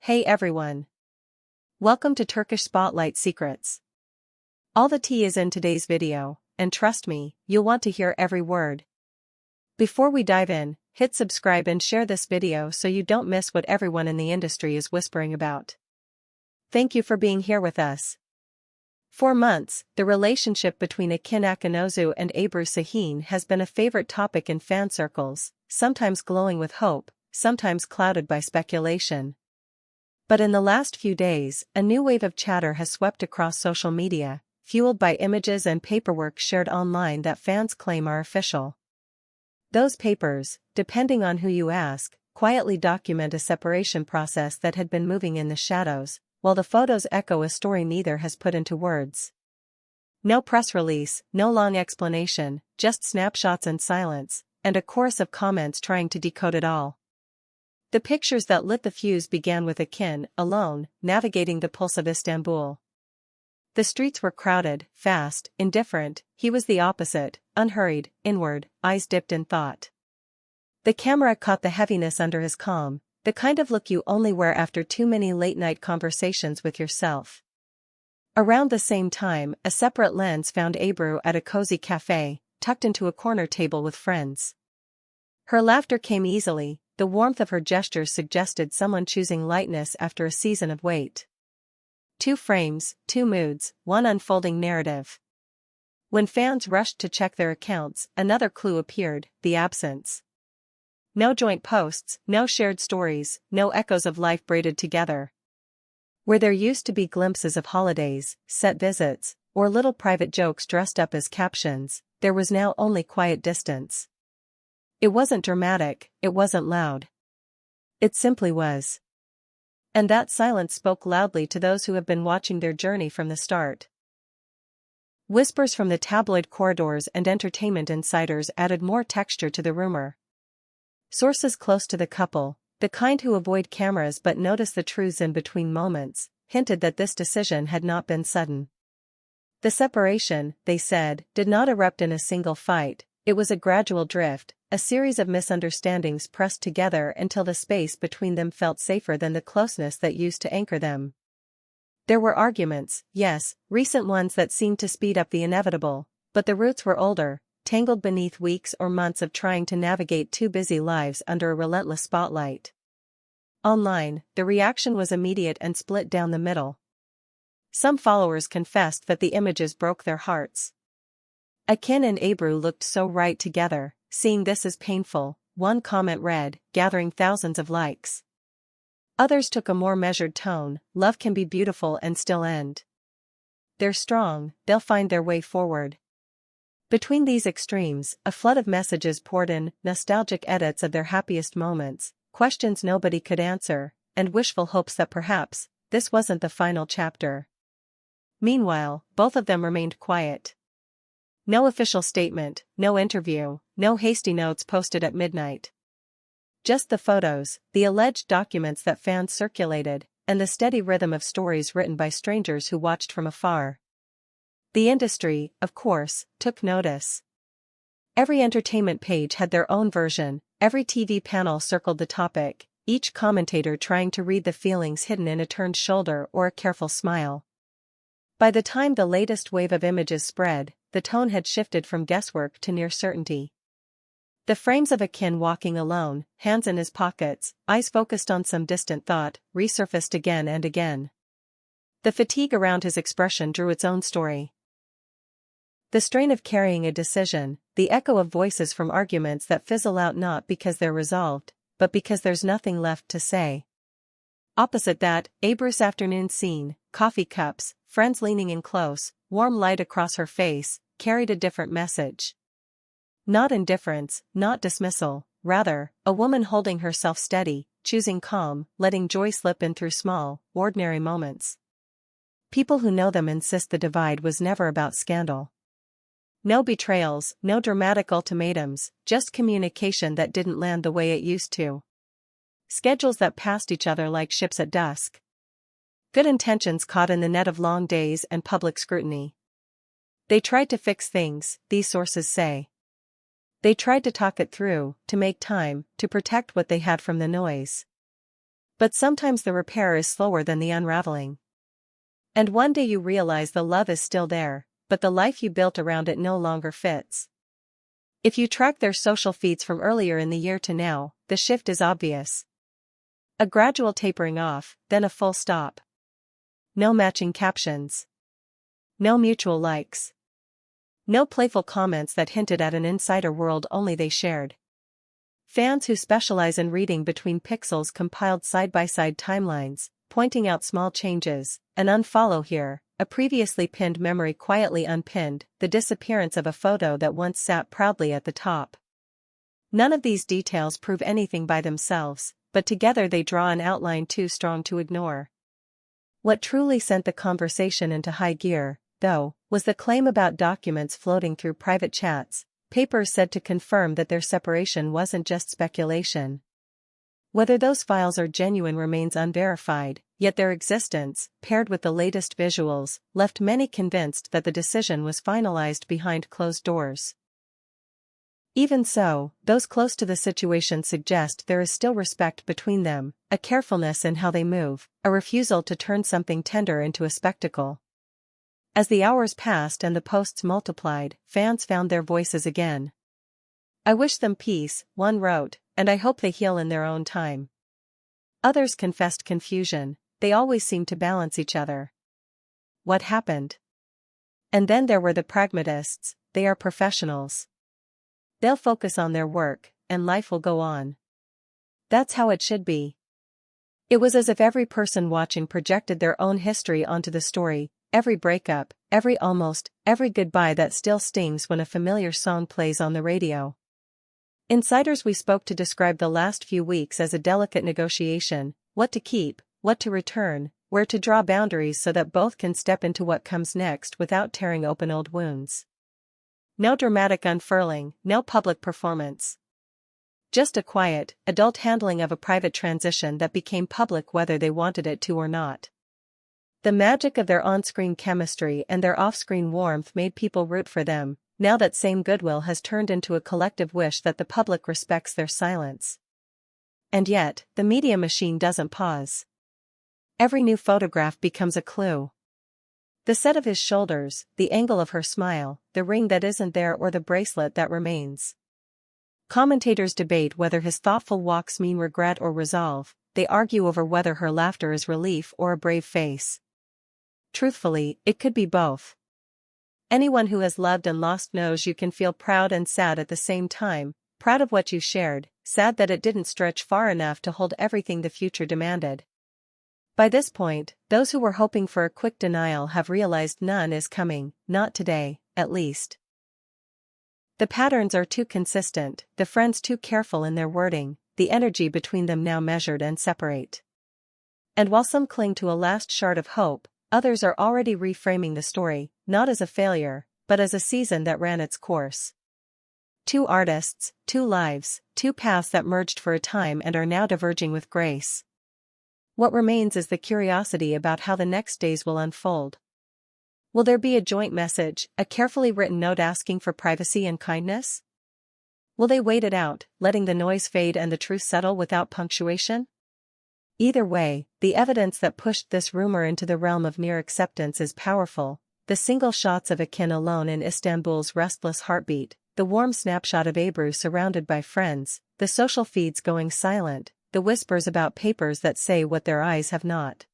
Hey everyone. Welcome to Turkish Spotlight Secrets. All the tea is in today's video, and trust me, you'll want to hear every word. Before we dive in, hit subscribe and share this video so you don't miss what everyone in the industry is whispering about. Thank you for being here with us. For months, the relationship between Akın Akinozu and Ebru Şahin has been a favorite topic in fan circles, sometimes glowing with hope, sometimes clouded by speculation. But in the last few days, a new wave of chatter has swept across social media, fueled by images and paperwork shared online that fans claim are official. Those papers, depending on who you ask, quietly document a separation process that had been moving in the shadows, while the photos echo a story neither has put into words. No press release, no long explanation, just snapshots and silence, and a chorus of comments trying to decode it all. The pictures that lit the fuse began with Akın, alone, navigating the pulse of Istanbul. The streets were crowded, fast, indifferent. He was the opposite, unhurried, inward, eyes dipped in thought. The camera caught the heaviness under his calm, the kind of look you only wear after too many late-night conversations with yourself. Around the same time, a separate lens found Ebru at a cozy cafe, tucked into a corner table with friends. Her laughter came easily. The warmth of her gestures suggested someone choosing lightness after a season of weight. Two frames, two moods, one unfolding narrative. When fans rushed to check their accounts, another clue appeared: the absence. No joint posts, no shared stories, no echoes of life braided together. Where there used to be glimpses of holidays, set visits, or little private jokes dressed up as captions, there was now only quiet distance. It wasn't dramatic, it wasn't loud. It simply was. And that silence spoke loudly to those who have been watching their journey from the start. Whispers from the tabloid corridors and entertainment insiders added more texture to the rumor. Sources close to the couple, the kind who avoid cameras but notice the truths in between moments, hinted that this decision had not been sudden. The separation, they said, did not erupt in a single fight. It was a gradual drift, a series of misunderstandings pressed together until the space between them felt safer than the closeness that used to anchor them. There were arguments, yes, recent ones that seemed to speed up the inevitable, but the roots were older, tangled beneath weeks or months of trying to navigate two busy lives under a relentless spotlight. Online, the reaction was immediate and split down the middle. Some followers confessed that the images broke their hearts. Akın and Ebru looked so right together, seeing this is painful, one comment read, gathering thousands of likes. Others took a more measured tone: love can be beautiful and still end. They're strong, they'll find their way forward. Between these extremes, a flood of messages poured in, nostalgic edits of their happiest moments, questions nobody could answer, and wishful hopes that perhaps this wasn't the final chapter. Meanwhile, both of them remained quiet. No official statement, no interview, no hasty notes posted at midnight. Just the photos, the alleged documents that fans circulated, and the steady rhythm of stories written by strangers who watched from afar. The industry, of course, took notice. Every entertainment page had their own version, every TV panel circled the topic, each commentator trying to read the feelings hidden in a turned shoulder or a careful smile. By the time the latest wave of images spread, the tone had shifted from guesswork to near certainty. The frames of Akın walking alone, hands in his pockets, eyes focused on some distant thought, resurfaced again and again. The fatigue around his expression drew its own story. The strain of carrying a decision, the echo of voices from arguments that fizzle out not because they're resolved, but because there's nothing left to say. Opposite that, Ebru's afternoon scene, coffee cups, friends leaning in close, warm light across her face, carried a different message. Not indifference, not dismissal, rather, a woman holding herself steady, choosing calm, letting joy slip in through small, ordinary moments. People who know them insist the divide was never about scandal. No betrayals, no dramatic ultimatums, just communication that didn't land the way it used to. Schedules that passed each other like ships at dusk. Good intentions caught in the net of long days and public scrutiny. They tried to fix things, these sources say. They tried to talk it through, to make time, to protect what they had from the noise. But sometimes the repair is slower than the unraveling. And one day you realize the love is still there, but the life you built around it no longer fits. If you track their social feeds from earlier in the year to now, the shift is obvious. A gradual tapering off, then a full stop. No matching captions. No mutual likes. No playful comments that hinted at an insider world only they shared. Fans who specialize in reading between pixels compiled side-by-side timelines, pointing out small changes, an unfollow here, a previously pinned memory quietly unpinned, the disappearance of a photo that once sat proudly at the top. None of these details prove anything by themselves, but together they draw an outline too strong to ignore. What truly sent the conversation into high gear, though, was the claim about documents floating through private chats, papers said to confirm that their separation wasn't just speculation. Whether those files are genuine remains unverified, yet their existence, paired with the latest visuals, left many convinced that the decision was finalized behind closed doors. Even so, those close to the situation suggest there is still respect between them, a carefulness in how they move, a refusal to turn something tender into a spectacle. As the hours passed and the posts multiplied, fans found their voices again. "I wish them peace," one wrote, "and I hope they heal in their own time." Others confessed confusion, they always seemed to balance each other. What happened? And then there were the pragmatists, they are professionals. They'll focus on their work, and life will go on. That's how it should be. It was as if every person watching projected their own history onto the story, every breakup, every goodbye that still stings when a familiar song plays on the radio. Insiders we spoke to described the last few weeks as a delicate negotiation, what to keep, what to return, where to draw boundaries so that both can step into what comes next without tearing open old wounds. No dramatic unfurling, no public performance. Just a quiet, adult handling of a private transition that became public whether they wanted it to or not. The magic of their on-screen chemistry and their off-screen warmth made people root for them. Now that same goodwill has turned into a collective wish that the public respects their silence. And yet, the media machine doesn't pause. Every new photograph becomes a clue. The set of his shoulders, the angle of her smile, the ring that isn't there or the bracelet that remains. Commentators debate whether his thoughtful walks mean regret or resolve, they argue over whether her laughter is relief or a brave face. Truthfully, it could be both. Anyone who has loved and lost knows you can feel proud and sad at the same time, proud of what you shared, sad that it didn't stretch far enough to hold everything the future demanded. By this point, those who were hoping for a quick denial have realized none is coming, not today, at least. The patterns are too consistent, the friends too careful in their wording, the energy between them now measured and separate. And while some cling to a last shard of hope, others are already reframing the story, not as a failure, but as a season that ran its course. Two artists, two lives, two paths that merged for a time and are now diverging with grace. What remains is the curiosity about how the next days will unfold. Will there be a joint message, a carefully written note asking for privacy and kindness? Will they wait it out, letting the noise fade and the truth settle without punctuation? Either way, the evidence that pushed this rumor into the realm of near acceptance is powerful. The single shots of Akın alone in Istanbul's restless heartbeat, the warm snapshot of Ebru surrounded by friends, the social feeds going silent, the whispers about papers that say what their eyes have not.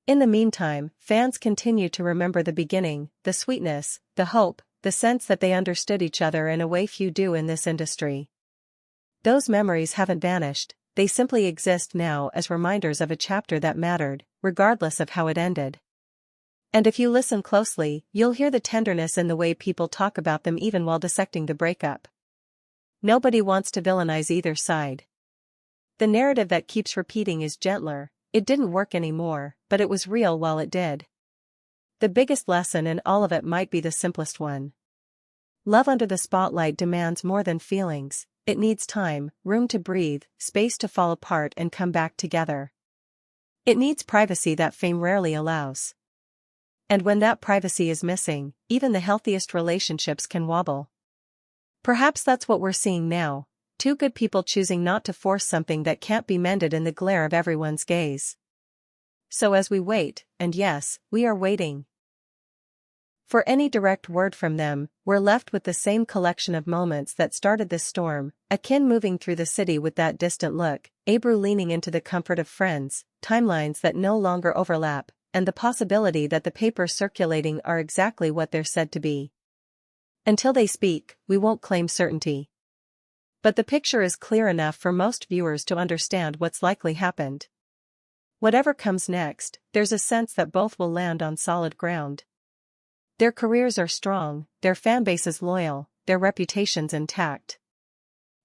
In the meantime, fans continue to remember the beginning, the sweetness, the hope, the sense that they understood each other in a way few do in this industry. Those memories haven't vanished, they simply exist now as reminders of a chapter that mattered, regardless of how it ended. And if you listen closely, you'll hear the tenderness in the way people talk about them even while dissecting the breakup. Nobody wants to villainize either side. The narrative that keeps repeating is gentler, it didn't work anymore, but it was real while it did. The biggest lesson in all of it might be the simplest one. Love under the spotlight demands more than feelings, it needs time, room to breathe, space to fall apart and come back together. It needs privacy that fame rarely allows. And when that privacy is missing, even the healthiest relationships can wobble. Perhaps that's what we're seeing now, Two good people choosing not to force something that can't be mended in the glare of everyone's gaze. So as we wait, and yes, we are waiting for any direct word from them, we're left with the same collection of moments that started this storm: Akın moving through the city with that distant look, Ebru leaning into the comfort of friends, timelines that no longer overlap, and the possibility that the papers circulating are exactly what they're said to be. Until they speak, we won't claim certainty. But the picture is clear enough for most viewers to understand what's likely happened. Whatever comes next, there's a sense that both will land on solid ground. Their careers are strong, their fanbase is loyal, their reputations intact.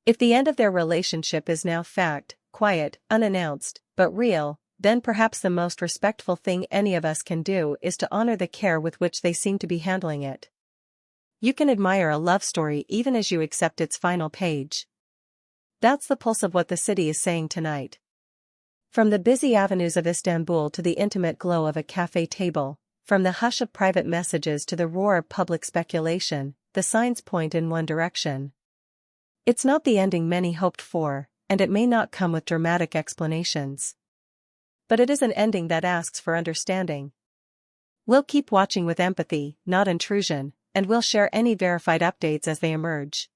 If the end of their relationship is now fact, quiet, unannounced, but real, then perhaps the most respectful thing any of us can do is to honor the care with which they seem to be handling it. You can admire a love story even as you accept its final page. That's the pulse of what the city is saying tonight. From the busy avenues of Istanbul to the intimate glow of a cafe table, from the hush of private messages to the roar of public speculation, the signs point in one direction. It's not the ending many hoped for, and it may not come with dramatic explanations. But it is an ending that asks for understanding. We'll keep watching with empathy, not intrusion, and we'll share any verified updates as they emerge.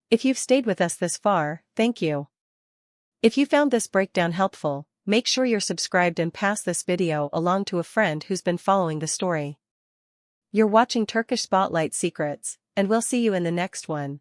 If you've stayed with us this far, thank you. If you found this breakdown helpful, make sure you're subscribed and pass this video along to a friend who's been following the story. You're watching Turkish Spotlight Secrets, and we'll see you in the next one.